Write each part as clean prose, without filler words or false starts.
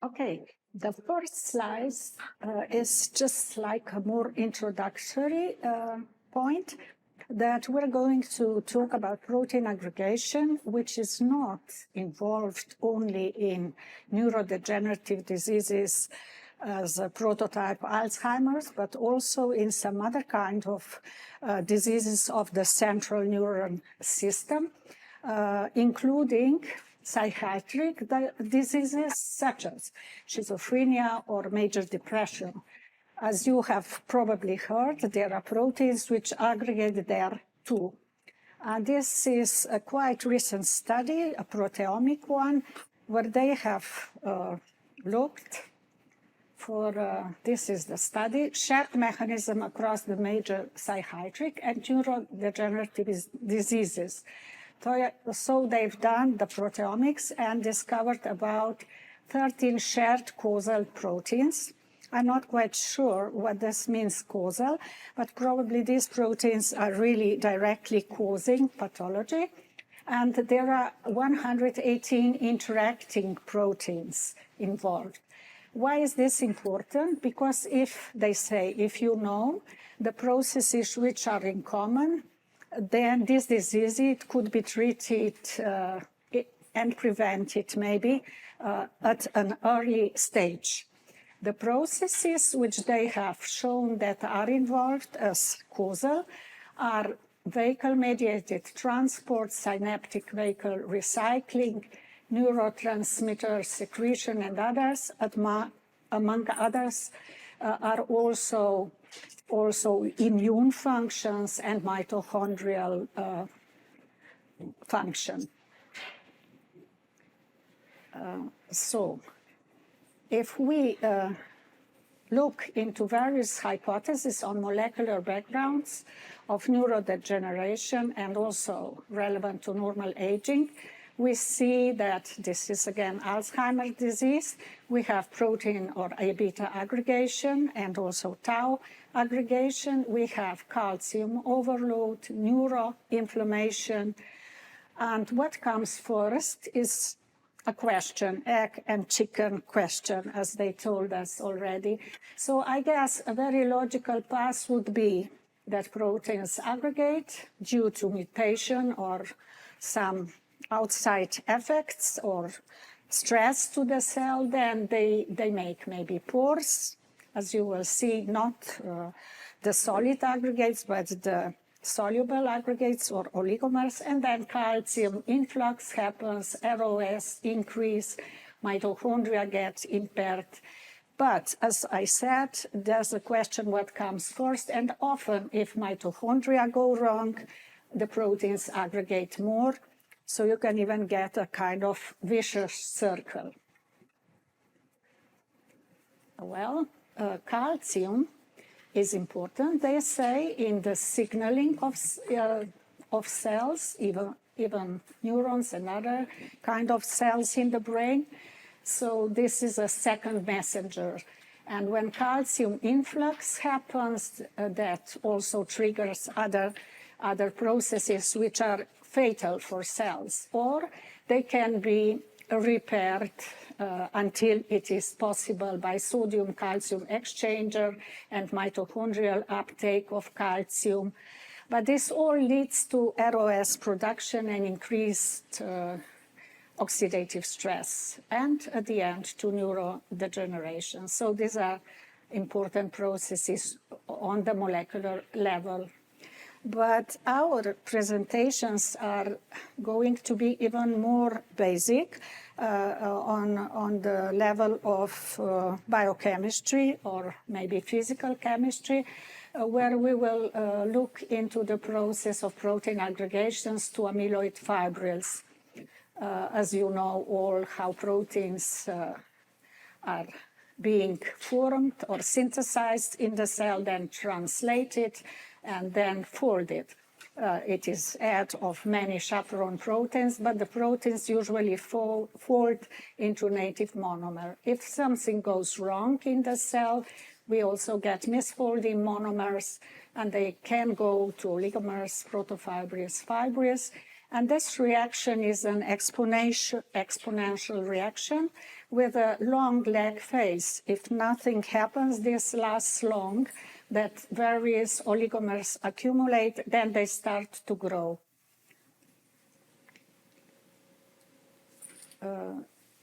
Okay, the first slide is just like a more introductory point that we're going to talk about protein aggregation, which is not involved only in neurodegenerative diseases as a prototype Alzheimer's, but also in some other kind of diseases of the central neuron system, including psychiatric diseases such as schizophrenia or major depression. As you have probably heard, there are proteins which aggregate there too. This is a quite recent study, a proteomic one, where they have looked for, this is the study, shared mechanism across the major psychiatric and neurodegenerative diseases. So they've done the proteomics and discovered about 13 shared causal proteins. I'm not quite sure what this means, causal, but probably these proteins are really directly causing pathology. And there are 118 interacting proteins involved. Why is this important? Because if they say, if you know the processes which are in common, then this disease it could be treated and prevented maybe at an early stage. The processes which they have shown that are involved as causal are vehicle-mediated transport, synaptic vehicle recycling, neurotransmitter secretion, and others, among others, are also immune functions and mitochondrial function. So if we look into various hypotheses on molecular backgrounds of neurodegeneration and also relevant to normal aging, we see that this is again Alzheimer's disease. We have protein or A-beta aggregation and also tau aggregation. We have calcium overload, neuroinflammation. And what comes first is a question, egg and chicken question, as they told us already. So I guess a very logical path would be that proteins aggregate due to mutation or some outside effects or stress to the cell, then they make maybe pores, as you will see, not the solid aggregates, but the soluble aggregates or oligomers, and then calcium influx happens, ROS increase, mitochondria get impaired. But as I said, there's a question what comes first, and often if mitochondria go wrong, the proteins aggregate more. So you can even get a kind of vicious circle. Well, calcium is important, they say, in the signaling of cells, even neurons and other kind of cells in the brain. So this is a second messenger. And when calcium influx happens, that also triggers other processes which are fatal for cells, or they can be repaired until it is possible by sodium-calcium exchanger and mitochondrial uptake of calcium. But this all leads to ROS production and increased oxidative stress, and at the end to neurodegeneration. So these are important processes on the molecular level. But our presentations are going to be even more basic on the level of biochemistry or maybe physical chemistry, where we will look into the process of protein aggregations to amyloid fibrils. As you know all, how proteins are being formed or synthesized in the cell, then translated, and then folded. It is add of many chaperone proteins, but the proteins usually fold into native monomer. If something goes wrong in the cell, we also get misfolding monomers, and they can go to oligomers, protofibrils, fibrils, And this reaction is an exponential reaction with a long lag phase. If nothing happens, this lasts long, that various oligomers accumulate, then they start to grow.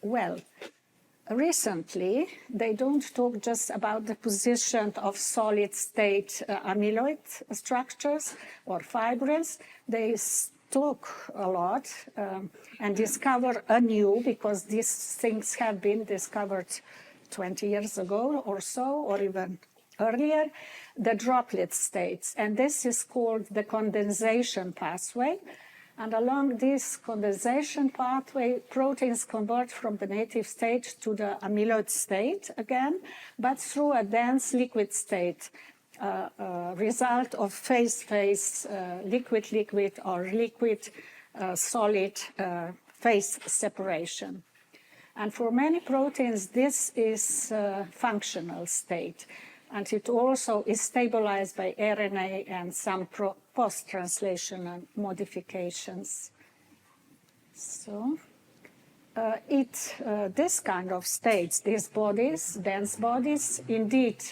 Well, recently, they don't talk just about the position of solid-state amyloid structures or fibrils. They talk a lot and discover anew, because these things have been discovered 20 years ago or so, or even earlier, the droplet states. And this is called the condensation pathway. And along this condensation pathway, proteins convert from the native state to the amyloid state again, but through a dense liquid state, result of phase-phase, liquid-liquid or liquid-solid phase separation. And for many proteins, this is functional state. And it also is stabilized by RNA and some post-translational modifications. So this kind of states, these bodies, dense bodies, indeed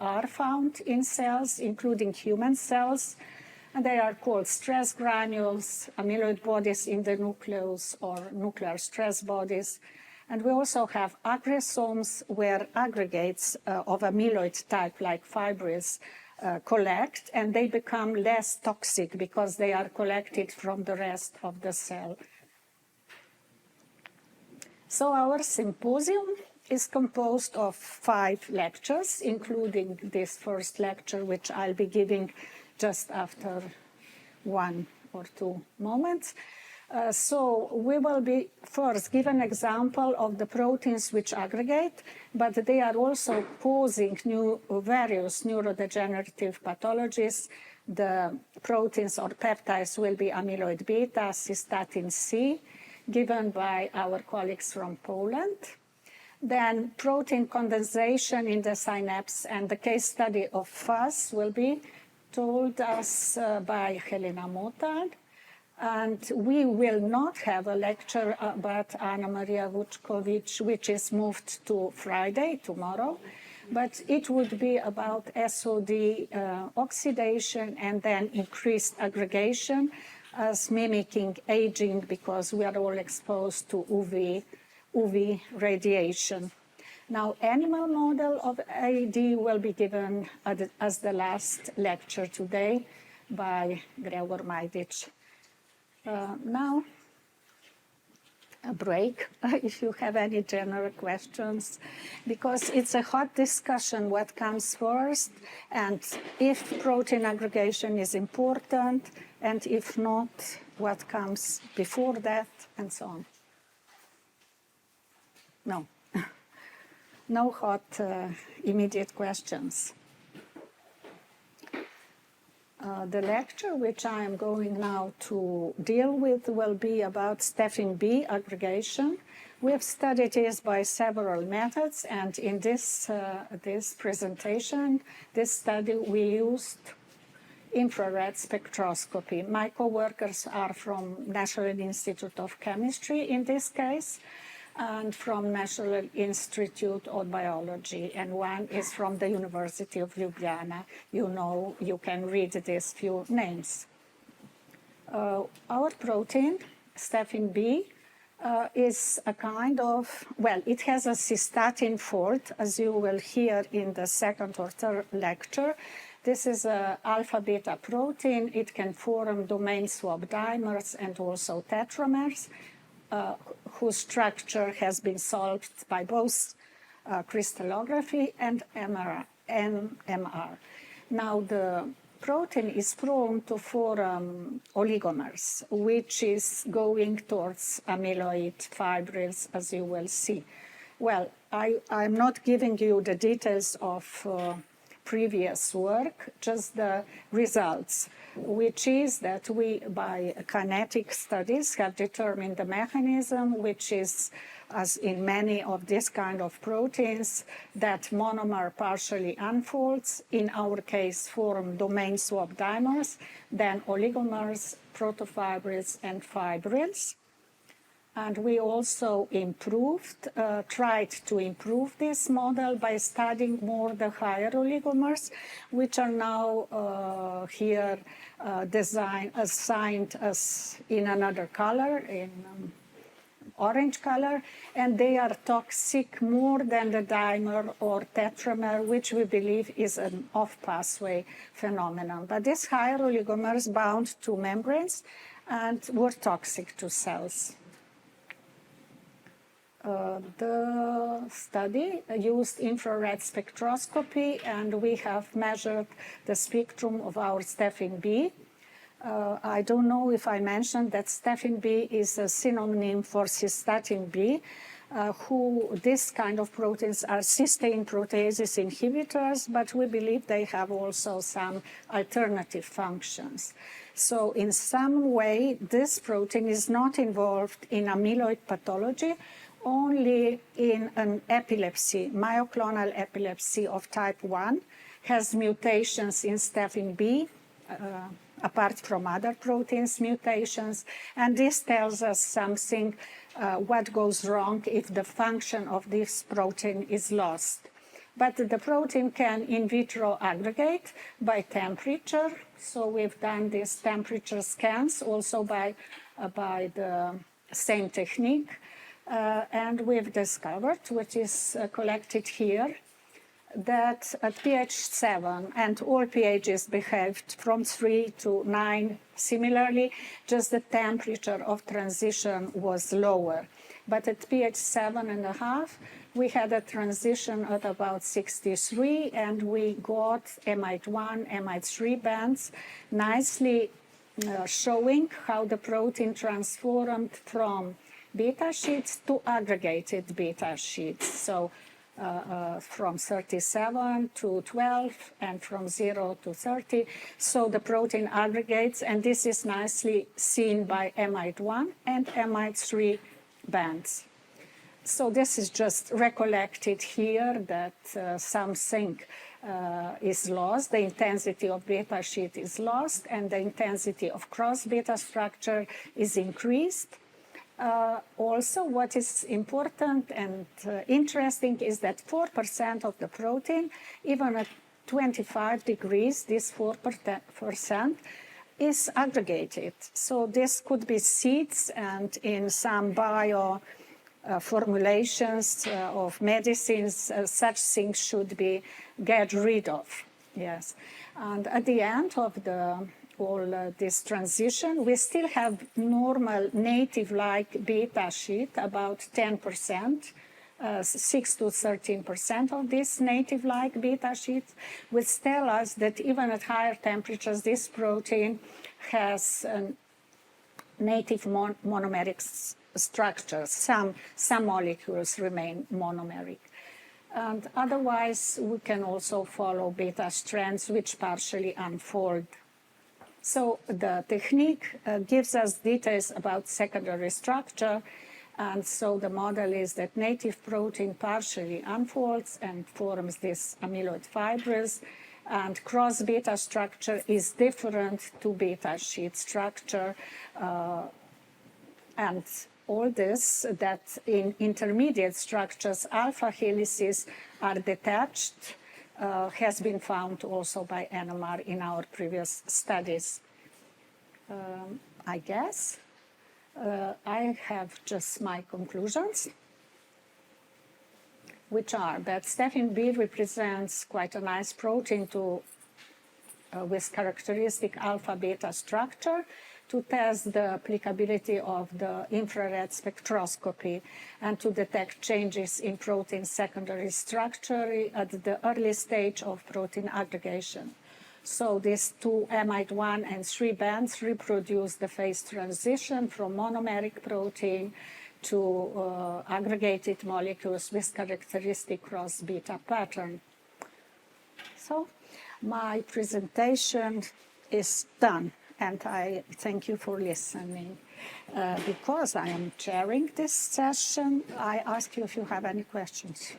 are found in cells, including human cells. And they are called stress granules, amyloid bodies in the nucleus, or nuclear stress bodies. And we also have aggregations, where aggregates of amyloid type, like fibrils, collect, and they become less toxic because they are collected from the rest of the cell. So our symposium is composed of 5 lectures, including this first lecture, which I'll be giving just after 1 or 2 moments. So we will be first give an example of the proteins which aggregate, but they are also causing various neurodegenerative pathologies. The proteins or peptides will be amyloid beta, cystatin C, given by our colleagues from Poland. Then protein condensation in the synapse, and the case study of FAS will be told us by Helena Motard. And we will not have a lecture about Anna Maria Vučković, which is moved to Friday, tomorrow. But it would be about SOD oxidation and then increased aggregation as mimicking aging, because we are all exposed to UV radiation. Now, animal model of AD will be given as the last lecture today by Gregor Majdic. Now, a break, if you have any general questions, because it's a hot discussion what comes first, and if protein aggregation is important, and if not, what comes before that, and so on. No, no hot immediate questions. The lecture which I am going now to deal with will be about Stephin B aggregation. We have studied this by several methods, and in this presentation, this study, we used infrared spectroscopy. My co-workers are from National Institute of Chemistry in this case, and from National Institute of Biology, and one is from the University of Ljubljana. You know, you can read these few names. Our protein, Stephin B, is a kind of, well, it has a cystatin fault, as you will hear in the second or third lecture. This is an alpha-beta protein. It can form domain swap dimers and also tetramers, whose structure has been solved by both crystallography and NMR. Now, the protein is prone to form oligomers, which is going towards amyloid fibrils, as you will see. Well, I'm not giving you the details of previous work, just the results, which is that we, by kinetic studies, have determined the mechanism, which is, as in many of these kind of proteins, that monomer partially unfolds, in our case form domain swap dimers, then oligomers protofibrils, and fibrils. And we also tried to improve this model by studying more the higher oligomers, which are now here assigned as in another color, in orange color, and they are toxic more than the dimer or tetramer, which we believe is an off-pathway phenomenon. But these higher oligomers bound to membranes and were toxic to cells. The study used infrared spectroscopy, and we have measured the spectrum of our stephin B. I don't know if I mentioned that stephin B is a synonym for cystatin B, this kind of proteins are cysteine proteases inhibitors, but we believe they have also some alternative functions. So in some way, this protein is not involved in amyloid pathology, only in an epilepsy, myoclonal epilepsy of type 1, has mutations in stephin B, apart from other proteins mutations, and this tells us something what goes wrong if the function of this protein is lost. But the protein can in vitro aggregate by temperature, so we've done these temperature scans also by the same technique, and we've discovered, which is collected here, that at pH 7, and all pHs behaved from 3 to 9 similarly, just the temperature of transition was lower. But at pH 7.5, we had a transition at about 63, and we got amide1, amide3 bands, nicely showing how the protein transformed from beta sheets to aggregated beta sheets. So from 37 to 12 and from 0 to 30. So the protein aggregates, and this is nicely seen by amide1 and amide3 bands. So this is just recollected here that something is lost, the intensity of beta sheet is lost, and the intensity of cross beta structure is increased. Also, what is important and interesting is that 4% of the protein, even at 25 degrees, this 4% is aggregated. So this could be seeds, and in some bio formulations of medicines, such things should be get rid of. Yes, and at the end of this transition, we still have normal native-like beta sheet, about 10%, 6 to 13% of this native-like beta sheet, which tell us that even at higher temperatures, this protein has native monomeric structure. Some molecules remain monomeric. And otherwise, we can also follow beta strands, which partially unfold. So the technique gives us details about secondary structure, and so the model is that native protein partially unfolds and forms these amyloid fibrils, and cross beta structure is different to beta sheet structure, and all this, that in intermediate structures alpha helices are detached, has been found also by NMR in our previous studies. I guess I have just my conclusions, which are that stephin B represents quite a nice protein with characteristic alpha-beta structure, to test the applicability of the infrared spectroscopy and to detect changes in protein secondary structure at the early stage of protein aggregation. So these two amide1 and 3 bands reproduce the phase transition from monomeric protein to aggregated molecules with characteristic cross-beta pattern. So my presentation is done. And I thank you for listening. Because I am chairing this session, I ask you if you have any questions.